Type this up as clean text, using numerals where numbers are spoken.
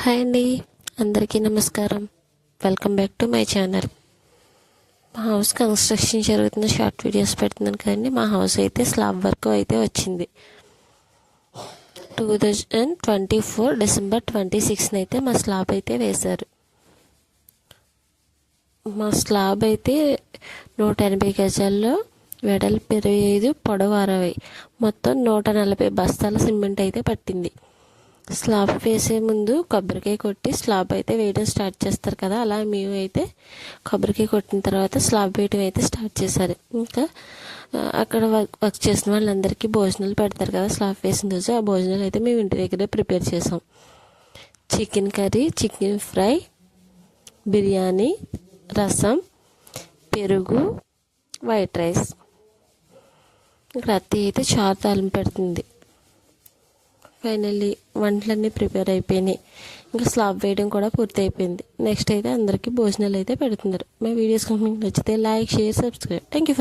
Hi అండి, అందరికీ నమస్కారం. Welcome back to my channel. మా హౌస్ కన్స్ట్రక్షన్ జరుగుతున్న షార్ట్ వీడియోస్ పెడుతున్నాను కదండి. మా హౌస్ అయితే స్లాబ్ వర్క్ అయితే వచ్చింది. 2024 డిసెంబర్ 26న అయితే మా స్లాబ్ అయితే వేశారు. మా స్లాబ్ అయితే 180 గజాల్లో, వెడల్పు 25, పొడవు 60, మొత్తం 140 బస్తాల సిమెంట్ అయితే పట్టింది. స్లాబ్ వేసే ముందు కొబ్బరికాయ కొట్టి స్లాబ్ అయితే వేయడం స్టార్ట్ చేస్తారు కదా, అలా మేము అయితే కొబ్బరికాయ కొట్టిన తర్వాత స్లాబ్ వేయడం అయితే స్టార్ట్ చేశారు. ఇంకా అక్కడ వర్క్ చేసిన వాళ్ళందరికీ భోజనాలు పెడతారు కదా స్లాబ్ వేసిన రోజు. ఆ భోజనాలు అయితే మేము ఇంటి దగ్గరే ప్రిపేర్ చేసాం. Chicken curry, chicken fry, biryani, రసం, పెరుగు, వైట్ రైస్. ఇక్కడ అత్తి అయితే చారు తాలింపు పెడుతుంది. ఫైనల్లీ వంటలన్నీ ప్రిపేర్ అయిపోయినాయి. ఇంకా స్లాబ్ వేయడం కూడా పూర్తి అయిపోయింది. నెక్స్ట్ అయితే అందరికీ భోజనాలు అయితే పెడుతున్నారు. మా వీడియోస్ మీకు నచ్చితే like, share, subscribe. Thank you.